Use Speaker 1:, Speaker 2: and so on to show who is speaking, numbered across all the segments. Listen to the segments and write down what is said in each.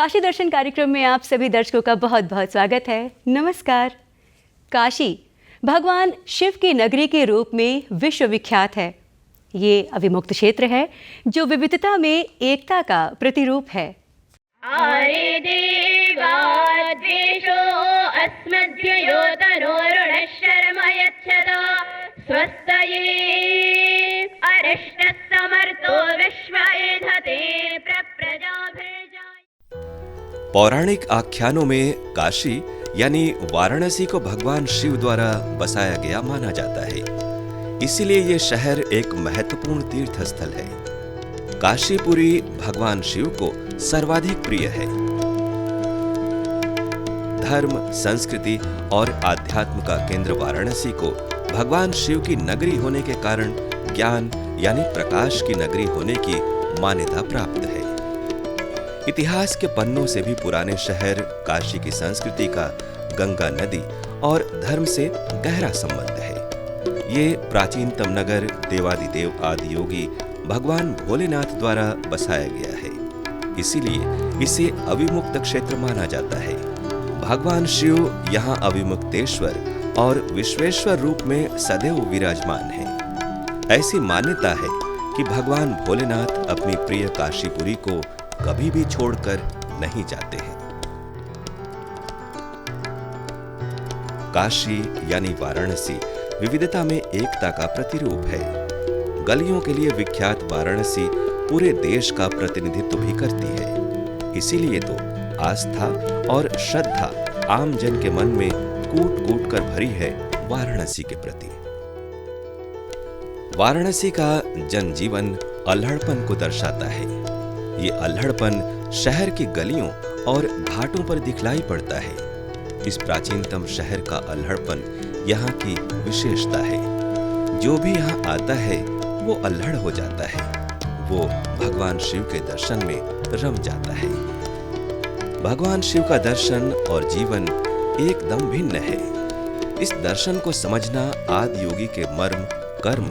Speaker 1: काशी दर्शन कार्यक्रम में आप सभी दर्शकों का बहुत बहुत स्वागत है। नमस्कार। काशी भगवान शिव की नगरी के रूप में विश्वविख्यात है। ये अविमुक्त क्षेत्र है जो विविधता में एकता का प्रतिरूप है।
Speaker 2: आरे देवाद्वेषो अस्मद्ययो तनोरुणः शर्म यच्छता स्वस्तये अरिष्टः समर्थो विश्वएधते प्रजाभिर्जाय।
Speaker 3: पौराणिक आख्यानों में काशी यानी वाराणसी को भगवान शिव द्वारा बसाया गया माना जाता है। इसीलिए ये शहर एक महत्वपूर्ण तीर्थ स्थल है। काशीपुरी भगवान शिव को सर्वाधिक प्रिय है। धर्म, संस्कृति और आध्यात्म का केंद्र वाराणसी को भगवान शिव की नगरी होने के कारण ज्ञान यानी प्रकाश की नगरी होने की मान्यता प्राप्त है। इतिहास के पन्नों से भी पुराने शहर काशी की संस्कृति का गंगा नदी और धर्म से गहरा संबंध है। ये प्राचीनतम नगर देवादिदेव आदि योगी भगवान भोलेनाथ द्वारा बसाया गया है। इसीलिए इसे अविमुक्त क्षेत्र माना जाता है। भगवान शिव यहाँ अविमुक्तेश्वर और विश्वेश्वर रूप में सदैव विराजमान है। ऐसी मान्यता है कि भगवान भोलेनाथ अपनी प्रिय काशीपुरी को कभी भी छोड़कर नहीं जाते हैं। काशी यानी वाराणसी विविधता में एकता का प्रतिरूप है। गलियों के लिए विख्यात वाराणसी पूरे देश का प्रतिनिधित्व भी करती है। इसीलिए तो आस्था और श्रद्धा आम जन के मन में कूट कूट कर भरी है वाराणसी के प्रति। वाराणसी का जनजीवन अल्हड़पन को दर्शाता है। ये अल्हड़पन शहर की गलियों और घाटों पर दिखलाई पड़ता है। इस प्राचीनतम शहर का अल्हड़पन यहाँ की विशेषता है। जो भी यहाँ आता है वो अल्हड़ हो जाता है। वो भगवान शिव के दर्शन में रम जाता है। भगवान शिव का दर्शन और जीवन एकदम भिन्न है। इस दर्शन को समझना आदि योगी के मर्म, कर्म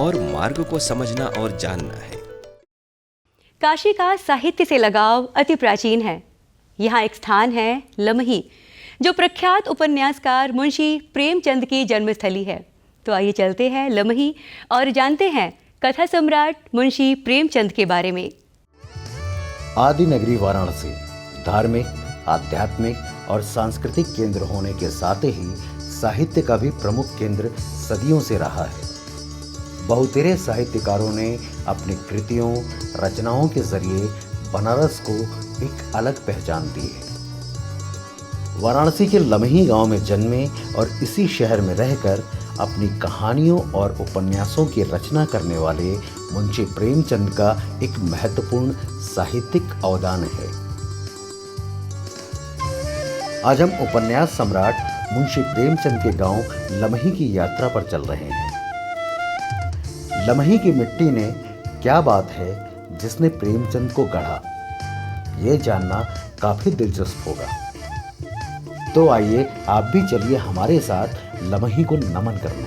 Speaker 3: और मार्ग को समझना और जानना है।
Speaker 1: काशी का साहित्य से लगाव अति प्राचीन है। यहाँ एक स्थान है लमही, जो प्रख्यात उपन्यासकार मुंशी प्रेमचंद की जन्मस्थली है। तो आइए चलते हैं लमही और जानते हैं कथा सम्राट मुंशी प्रेमचंद के बारे में।
Speaker 4: आदि नगरी वाराणसी धार्मिक, आध्यात्मिक और सांस्कृतिक केंद्र होने के साथ ही साहित्य का भी प्रमुख केंद्र सदियों से रहा है। बहुतेरे साहित्यकारों ने अपनी कृतियों, रचनाओं के जरिए बनारस को एक अलग पहचान दी है। वाराणसी के लमही गांव में जन्मे और इसी शहर में रहकर अपनी कहानियों और उपन्यासों की रचना करने वाले मुंशी प्रेमचंद का एक महत्वपूर्ण साहित्यिक अवदान है। आज हम उपन्यास सम्राट मुंशी प्रेमचंद के गांव लमही की यात्रा पर चल रहे हैं। लमही की मिट्टी ने क्या बात है जिसने प्रेमचंद को गढ़ा, ये जानना काफी दिलचस्प होगा। तो आइए आप भी चलिए हमारे साथ लमही को नमन करने।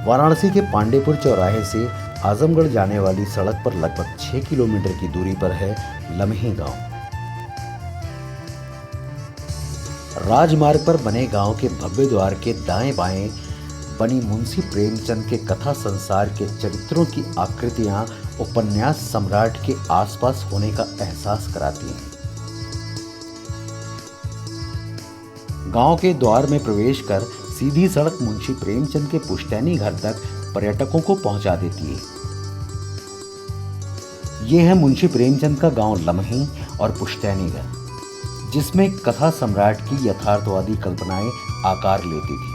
Speaker 4: वाराणसी के पांडेपुर चौराहे से आजमगढ़ जाने वाली सड़क पर लगभग 6 किलोमीटर की दूरी पर है लमही गांव। राजमार्ग पर बने गांव के भव्य द्वार के दाएं बाएं बनी मुंशी प्रेमचंद के कथा संसार के चरित्रों की आकृतियां उपन्यास सम्राट के आसपास होने का एहसास कराती हैं। गांव के द्वार में प्रवेश कर सीधी सड़क मुंशी प्रेमचंद के पुश्तैनी घर तक पर्यटकों को पहुंचा देती है। यह है मुंशी प्रेमचंद का गांव लमही और पुश्तैनी घर, जिसमें कथा सम्राट की यथार्थवादी कल्पनाएं आकार लेती थी।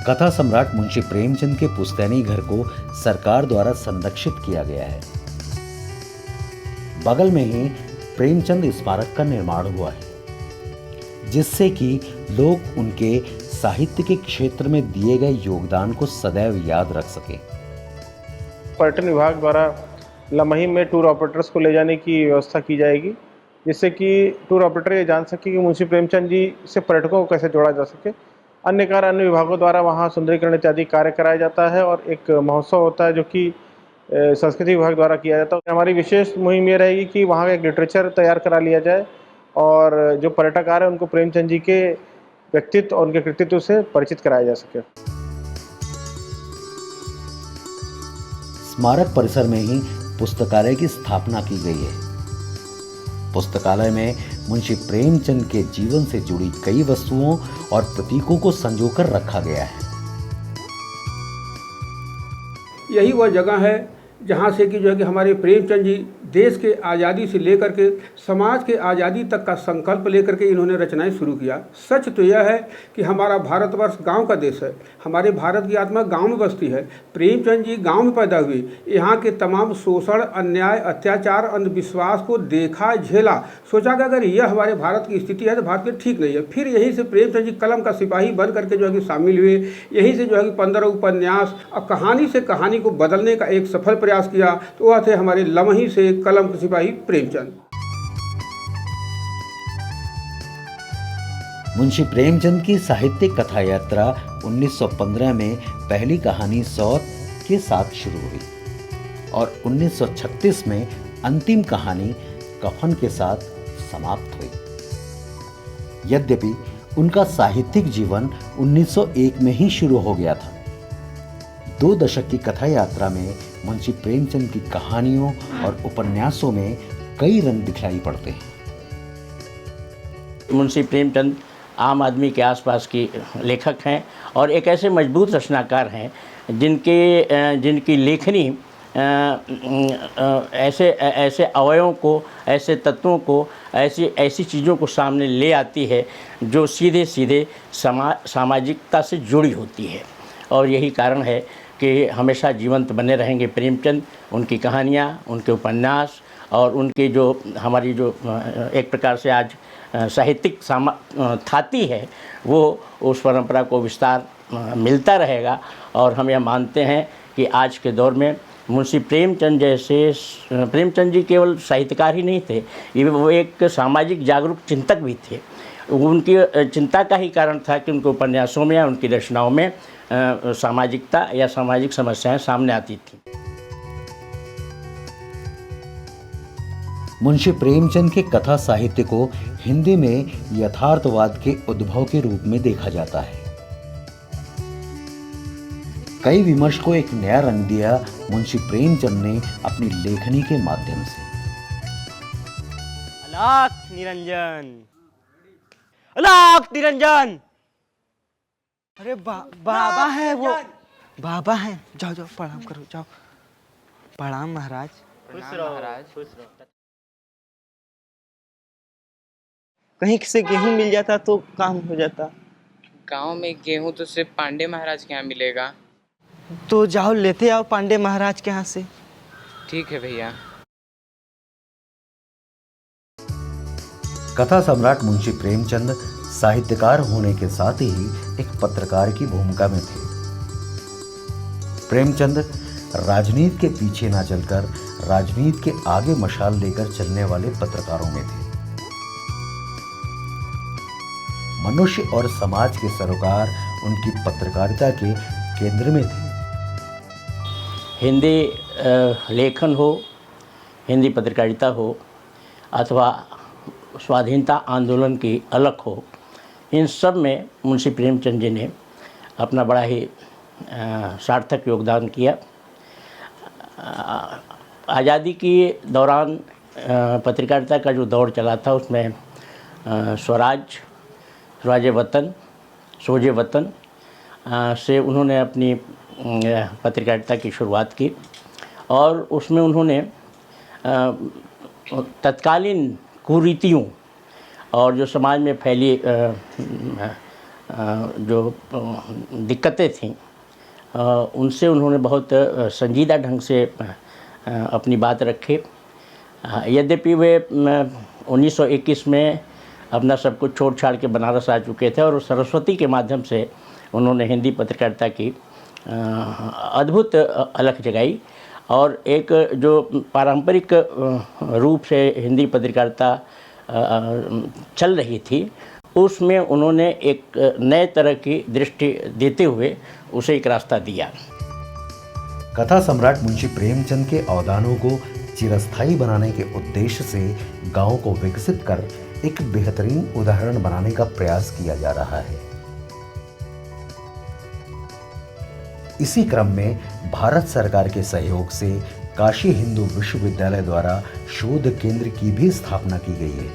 Speaker 4: कथा सम्राट मुंशी प्रेमचंद के पुश्तैनी घर को सरकार द्वारा संरक्षित किया गया है। बगल में ही प्रेमचंद स्मारक का निर्माण हुआ है, जिससे कि लोग उनके साहित्य के क्षेत्र में दिए गए योगदान को सदैव याद रख सके।
Speaker 5: पर्यटन विभाग द्वारा लमही में टूर ऑपरेटर्स को ले जाने की व्यवस्था की जाएगी जिससे कि टूर ऑपरेटर ये जान सके कि मुंशी प्रेमचंद जी से पर्यटकों को कैसे जोड़ा जा सके। अन्य कार्य अन्य विभागों द्वारा वहाँ सुंदरीकरण इत्यादि कार्य कराया जाता है और एक महोत्सव होता है जो कि संस्कृति विभाग द्वारा किया जाता है। हमारी विशेष मुहिम ये रहेगी कि वहाँ का एक लिटरेचर तैयार करा लिया जाए और जो पर्यटक आ रहे हैं उनको प्रेमचंद जी के व्यक्तित्व और उनके कृतित्व से परिचित कराया जा सके।
Speaker 4: स्मारक परिसर में ही पुस्तकालय की स्थापना की गई है। पुस्तकालय में मुंशी प्रेमचंद के जीवन से जुड़ी कई वस्तुओं और प्रतीकों को संजोकर रखा गया है।
Speaker 6: यही वह जगह है जहाँ से कि जो है कि हमारे प्रेमचंद जी देश के आज़ादी से लेकर के समाज के आज़ादी तक का संकल्प लेकर के इन्होंने रचनाएं शुरू किया। सच तो यह है कि हमारा भारतवर्ष गांव का देश है, हमारे भारत की आत्मा गांव में बसती है। प्रेमचंद जी गांव में पैदा हुए, यहाँ के तमाम शोषण, अन्याय, अत्याचार, अंधविश्वास को देखा, झेला, सोचा कि अगर यह हमारे भारत की स्थिति है तो भारत की ठीक नहीं है। फिर यहीं से प्रेमचंद जी कलम का सिपाही बन करके जो है कि शामिल हुए। यहीं से जो है कि 15 उपन्यास और कहानी से कहानी को बदलने का एक सफल प्रयास किया, तो वह थे हमारे लमही से कलम के सिपाही प्रेमचंद।
Speaker 4: मुंशी प्रेमचंद की साहित्यिक कथा यात्रा 1915 में पहली कहानी सौत के साथ शुरू हुई और 1936 में अंतिम कहानी कफन के साथ समाप्त हुई। यद्यपि उनका साहित्यिक जीवन 1901 में ही शुरू हो गया था। 2 दशक की कथा यात्रा में मुंशी प्रेमचंद की कहानियों और उपन्यासों में कई रंग दिखलाई पड़ते हैं।
Speaker 7: मुंशी प्रेमचंद आम आदमी के आसपास की लेखक हैं और एक ऐसे मजबूत रचनाकार हैं जिनकी लेखनी ऐसे अवयवों को, ऐसे तत्वों को, ऐसी चीज़ों को सामने ले आती है जो सीधे सीधे सामाजिकता से जुड़ी होती है। और यही कारण है कि हमेशा जीवंत बने रहेंगे प्रेमचंद। उनकी कहानियाँ, उनके उपन्यास और उनके जो हमारी जो एक प्रकार से आज साहित्यिक थाती है, वो उस परंपरा को विस्तार मिलता रहेगा। और हम यह मानते हैं कि आज के दौर में मुंशी प्रेमचंद प्रेमचंद जी केवल साहित्यकार ही नहीं थे, वो एक सामाजिक जागरूक चिंतक भी थे। उनकी चिंता का ही कारण था कि उनके उपन्यासों में या उनकी रचनाओं में सामाजिकता या सामाजिक समस्याएं सामने आती थी।
Speaker 4: मुंशी प्रेमचंद के कथा साहित्य को हिंदी में यथार्थवाद के उद्भव के रूप में देखा जाता है। कई विमर्श को एक नया रंग दिया मुंशी प्रेमचंद ने अपनी लेखनी के माध्यम से।
Speaker 8: अलाख निरंजन, अलाख निरंजन। अरे बाबा है वो, बाबा है। जाओ जाओ प्रणाम करो, जाओ। प्रणाम महाराज। खुश रहो महाराज, खुश रहो। कहीं से गेहूं मिल जाता तो काम हो जाता।
Speaker 9: गांव में गेहूं तो सिर्फ पांडे महाराज के यहाँ मिलेगा।
Speaker 8: तो जाओ लेते आओ पांडे महाराज के यहाँ से।
Speaker 9: ठीक है भैया।
Speaker 4: कथा सम्राट मुंशी प्रेमचंद साहित्यकार होने के साथ ही एक पत्रकार की भूमिका में थे। प्रेमचंद राजनीति के पीछे ना चलकर राजनीति के आगे मशाल लेकर चलने वाले पत्रकारों में थे। मनुष्य और समाज के सरोकार उनकी पत्रकारिता के केंद्र में थे।
Speaker 7: हिंदी लेखन हो, हिंदी पत्रकारिता हो अथवा स्वाधीनता आंदोलन की अलख हो, इन सब में मुंशी प्रेमचंद जी ने अपना बड़ा ही सार्थक योगदान किया। आज़ादी के दौरान पत्रकारिता का जो दौर चला था उसमें स्वराज वतन, सोजे वतन से उन्होंने अपनी पत्रकारिता की शुरुआत की और उसमें उन्होंने तत्कालीन कुरीतियों और जो समाज में फैली जो दिक्कतें थीं उनसे उन्होंने बहुत संजीदा ढंग से अपनी बात रखी। यद्यपि वे 1921 में अपना सब कुछ छोड़ छाड़ के बनारस आ चुके थे और सरस्वती के माध्यम से उन्होंने हिंदी पत्रकारिता की अद्भुत अलख जगाई और एक जो पारंपरिक रूप से हिंदी पत्रकारिता चल रही थी, उसमें उन्होंने एक नए तरह की दृष्टि देते हुए उसे एक रास्ता दिया।
Speaker 4: कथा सम्राट मुंशी प्रेमचंद के अवदानों को चिरस्थायी बनाने के उद्देश्य से गांव को विकसित कर एक बेहतरीन उदाहरण बनाने का प्रयास किया जा रहा है। इसी क्रम में भारत सरकार के सहयोग से काशी हिंदू विश्वविद्यालय द्वारा शोध केंद्र की भी स्थापना की गई है।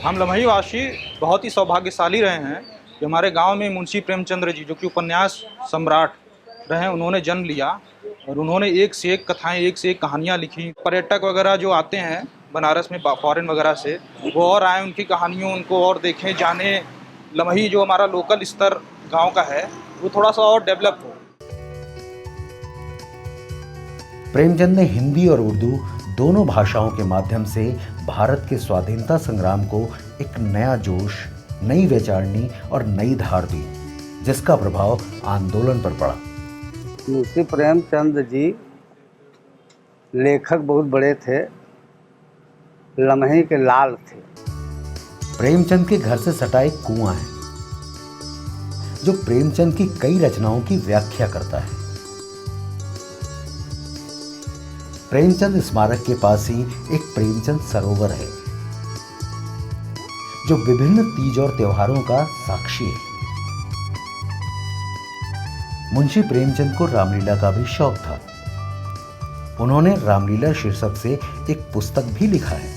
Speaker 10: हम लमही वासी बहुत ही सौभाग्यशाली रहे हैं कि हमारे गांव में मुंशी प्रेमचंद्र जी, जो कि उपन्यास सम्राट रहे, उन्होंने जन्म लिया और उन्होंने एक से एक कथाएं, एक से एक कहानियां लिखी। पर्यटक वगैरह जो आते हैं बनारस में फॉरेन वगैरह से, वो और आए, उनकी कहानियों उनको और देखें, जाने। लमही जो हमारा लोकल स्तर गांव का है वो थोड़ा सा और डेवलप हो।
Speaker 4: प्रेमचंद ने हिंदी और उर्दू दोनों भाषाओं के माध्यम से भारत के स्वाधीनता संग्राम को एक नया जोश, नई वैचारणी और नई धार दी, जिसका प्रभाव आंदोलन पर पड़ा।
Speaker 11: मुंशी प्रेमचंद जी लेखक बहुत बड़े थे, लमही के लाल थे।
Speaker 4: प्रेमचंद के घर से सटा एक कुआं है जो प्रेमचंद की कई रचनाओं की व्याख्या करता है। प्रेमचंद स्मारक के पास ही एक प्रेमचंद सरोवर है जो विभिन्न तीज और त्योहारों का साक्षी है। मुंशी प्रेमचंद को रामलीला का भी शौक था। उन्होंने रामलीला शीर्षक से एक पुस्तक भी लिखा है।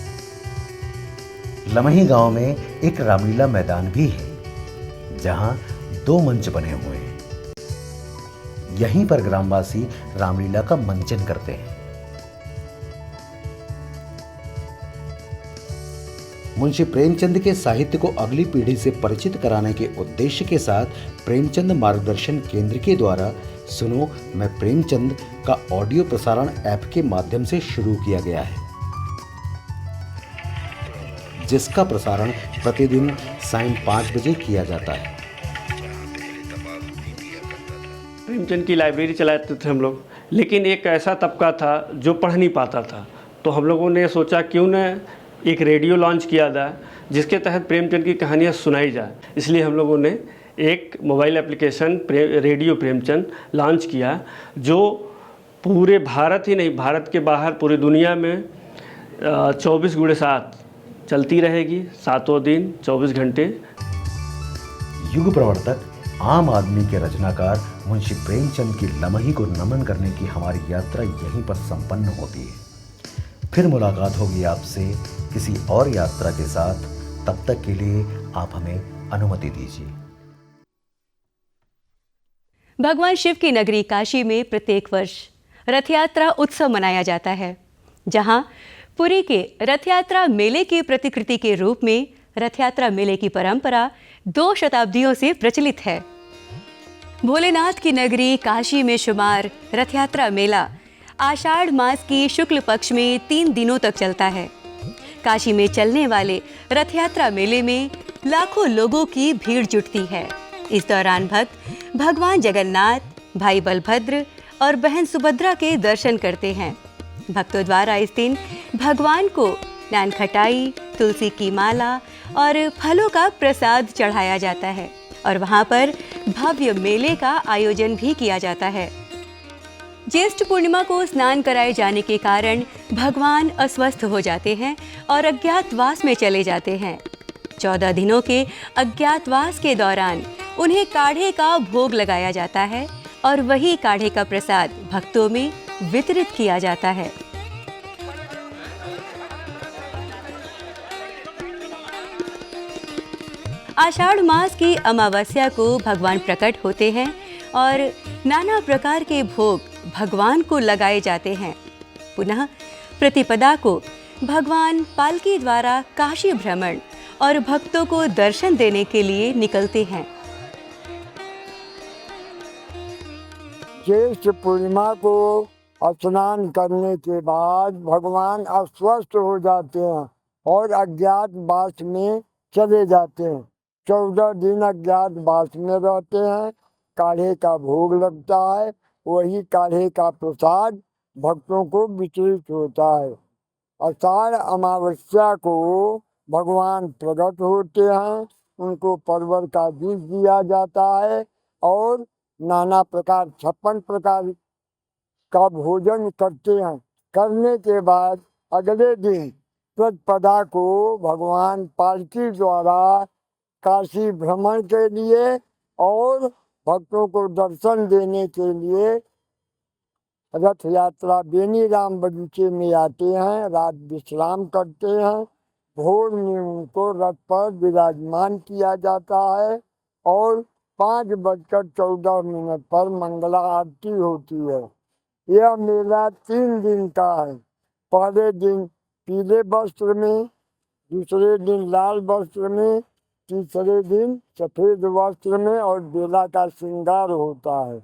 Speaker 4: लमही गांव में एक रामलीला मैदान भी है जहां 2 मंच बने हुए हैं। यहीं पर ग्रामवासी रामलीला का मंचन करते हैं। मुंशी प्रेमचंद के साहित्य को अगली पीढ़ी से परिचित कराने के उद्देश्य के साथ प्रेमचंद मार्गदर्शन केंद्र के द्वारा सुनो मैं प्रेमचंद का ऑडियो प्रसारण ऐप के माध्यम से शुरू किया गया है, जिसका प्रसारण प्रतिदिन सायं 5 बजे किया जाता है।
Speaker 12: प्रेमचंद की लाइब्रेरी चलाते थे हम लोग, लेकिन एक ऐसा तबका था जो पढ़ नहीं पाता था, तो हम लोगों ने सोचा क्यों न एक रेडियो लॉन्च किया जाए जिसके तहत प्रेमचंद की कहानियाँ सुनाई जाए। इसलिए हम लोगों ने एक mobile application radio Premchand launch किया, जो पूरे भारत ही नहीं, भारत के बाहर पूरी दुनिया में 24x7 चलती रहेगी, 7 दिन 24 घंटे।
Speaker 4: युग प्रवर्तक, आम आदमी के रचनाकार मुंशी प्रेमचंद की लमही को नमन करने की हमारी यात्रा यहीं पर संपन्न होती है। फिर मुलाकात होगी आपसे किसी और यात्रा के साथ। तब तक के लिए आप हमें अनुमति दीजिए।
Speaker 1: भगवान शिव की नगरी काशी में प्रत्येक वर्ष रथ यात्रा उत्सव मनाया जाता है, जहां पुरी के रथ यात्रा मेले की प्रतिकृति के रूप में रथ यात्रा मेले की परंपरा 2 शताब्दियों से प्रचलित है। भोलेनाथ की नगरी काशी में शुमार रथ यात्रा मेला आषाढ़ मास की शुक्ल पक्ष में 3 दिनों तक चलता है। काशी में चलने वाले रथ यात्रा मेले में लाखों लोगों की भीड़ जुटती है। इस दौरान भक्त भगवान जगन्नाथ, भाई बलभद्र और बहन सुभद्रा के दर्शन करते हैं। भक्तों द्वारा इस दिन भगवान को नान खटाई, तुलसी की माला और फलों का प्रसाद चढ़ाया जाता है और वहाँ पर भव्य मेले का आयोजन भी किया जाता है। ज्येष्ठ पूर्णिमा को स्नान कराए जाने के कारण भगवान अस्वस्थ हो जाते हैं और अज्ञातवास में चले जाते हैं। 14 दिनों के अज्ञातवास के दौरान उन्हें काढ़े का भोग लगाया जाता है और वही काढ़े का प्रसाद भक्तों में वितरित किया जाता है। आषाढ़ मास की अमावस्या को भगवान प्रकट होते हैं और नाना प्रकार के भोग भगवान को लगाए जाते हैं। पुनः प्रतिपदा को भगवान पालकी द्वारा काशी भ्रमण और भक्तों को दर्शन देने के लिए निकलते हैं।
Speaker 13: ज्येष्ठ पूर्णिमा को स्नान करने के बाद भगवान अस्वस्थ हो जाते हैं और अज्ञातवास में चले जाते हैं। 14 दिन अज्ञातवास में रहते हैं। काढ़े का भोग लगता है, वही काढ़े का प्रसाद भक्तों को वितरित होता है। आषाढ़ अमावस्या को भगवान प्रकट होते हैं, उनको परवल का बीज दिया जाता है और नाना प्रकार 56 प्रकार का भोजन करते हैं। करने के बाद अगले दिन प्रतिपदा को भगवान पालकी द्वारा काशी भ्रमण के लिए और भक्तों को दर्शन देने के लिए रथ यात्रा बेनीराम बगीचे में आते हैं, रात विश्राम करते हैं। भोर में उनको रथ पर विराजमान किया जाता है और 5:14 पर मंगला आरती होती है। यह मेला 3 दिन का है। पहले दिन पीले वस्त्र में, दूसरे दिन लाल वस्त्र में, तीसरे दिन सफेद वस्त्र में और बेला का श्रृंगार होता है।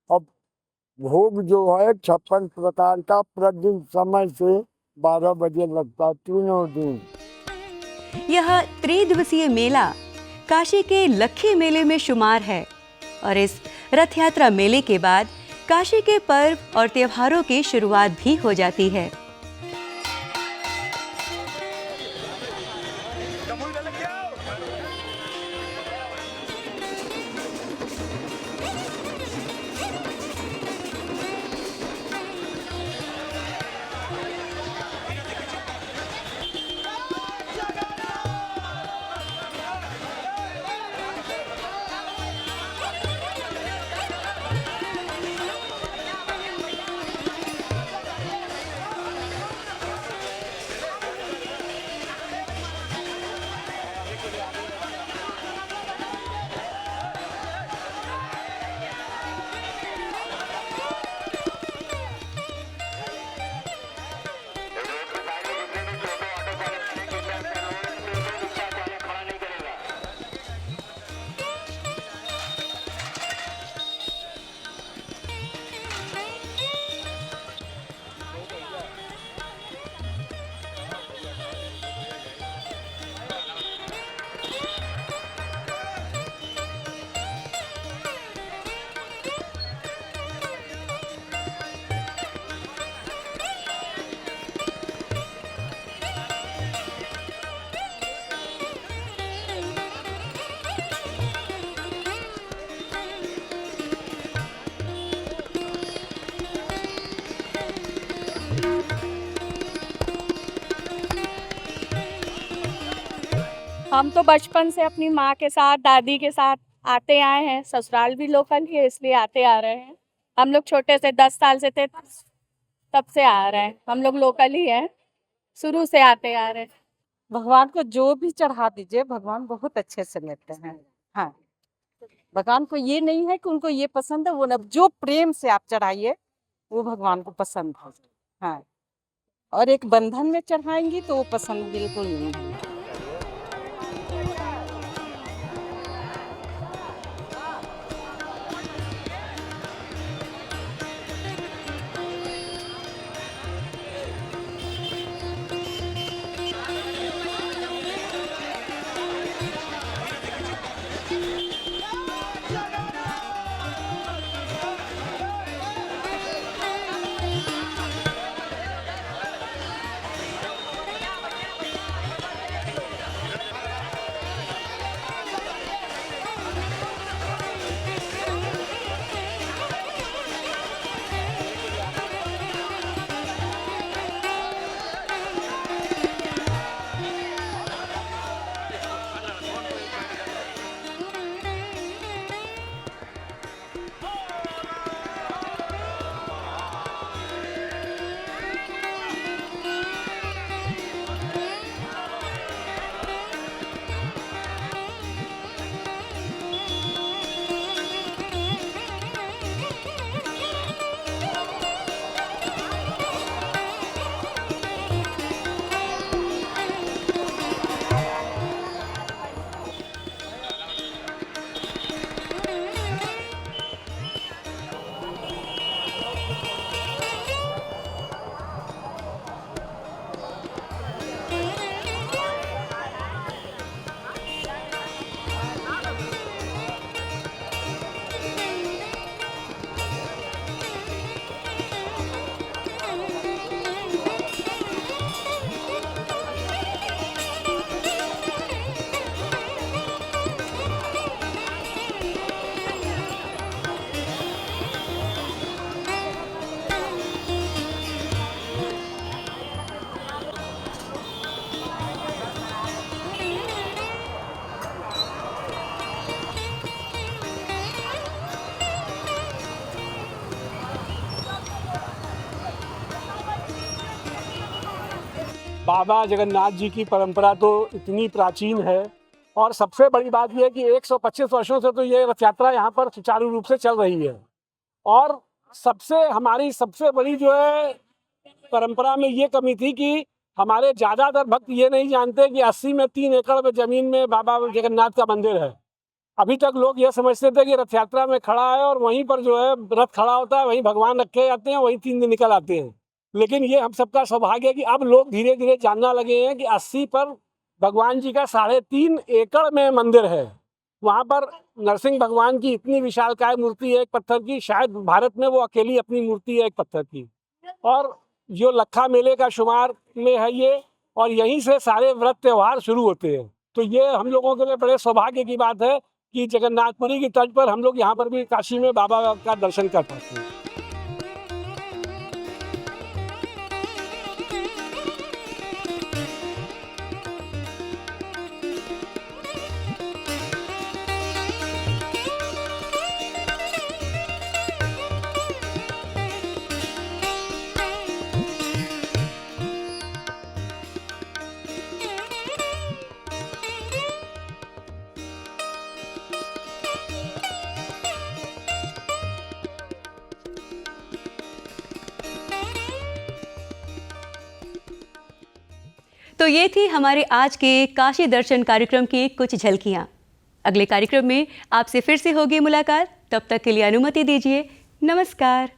Speaker 13: अब भोग जो है 56 प्रकार का प्रतिदिन समय से 12 बजे लगता, तीनों दिन।
Speaker 1: यह त्रिदिवसीय मेला काशी के लक्खी मेले में शुमार है और इस रथ यात्रा मेले के बाद काशी के पर्व और त्योहारों की शुरुआत भी हो जाती है।
Speaker 14: हम तो बचपन से अपनी माँ के साथ, दादी के साथ आते आए हैं। ससुराल भी लोकल ही है, इसलिए आते आ रहे हैं। हम लोग छोटे से 10 साल से थे तब से आ रहे हैं। हम लोग लोकल ही हैं, शुरू से आते आ रहे हैं।
Speaker 15: भगवान को जो भी चढ़ा दीजिए, भगवान बहुत अच्छे से लेते हैं। हाँ, भगवान को ये नहीं है कि उनको ये पसंद है, वो न, जो प्रेम से आप चढ़ाइए वो भगवान को पसंद है। हाँ, और एक बंधन में चढ़ाएंगी तो वो पसंद बिल्कुल नहीं है।
Speaker 6: बाबा जगन्नाथ जी की परंपरा तो इतनी प्राचीन है और सबसे बड़ी बात यह है कि 125 वर्षों से तो ये रथ यात्रा यहाँ पर सुचारू रूप से चल रही है। और हमारी सबसे बड़ी जो है परंपरा में ये कमी थी कि हमारे ज़्यादातर भक्त ये नहीं जानते कि 80 में 3 एकड़ में ज़मीन में बाबा जगन्नाथ का मंदिर है। अभी तक लोग ये समझते थे कि रथ यात्रा में खड़ा है और वहीं पर जो है रथ खड़ा होता है, वहीं भगवान रखे जाते हैं, वहीं 3 दिन निकल आते हैं। लेकिन ये हम सबका सौभाग्य है कि अब लोग धीरे धीरे जानना लगे हैं कि 80 पर भगवान जी का 3.5 एकड़ में मंदिर है। वहाँ पर नरसिंह भगवान की इतनी विशालकाय मूर्ति है एक पत्थर की, शायद भारत में वो अकेली अपनी मूर्ति है एक पत्थर की। और जो लखा मेले का शुमार में है ये, और यहीं से सारे व्रत त्यौहार शुरू होते हैं। तो ये हम लोगों के लिए बड़े सौभाग्य की बात है कि जगन्नाथपुरी की तर्ज पर हम लोग यहाँ पर भी काशी में बाबा का दर्शन कर पाते हैं।
Speaker 1: तो ये थी हमारे आज के काशी दर्शन कार्यक्रम की कुछ झलकियाँ। अगले कार्यक्रम में आपसे फिर से होगी मुलाकात। तब तक के लिए अनुमति दीजिए। नमस्कार।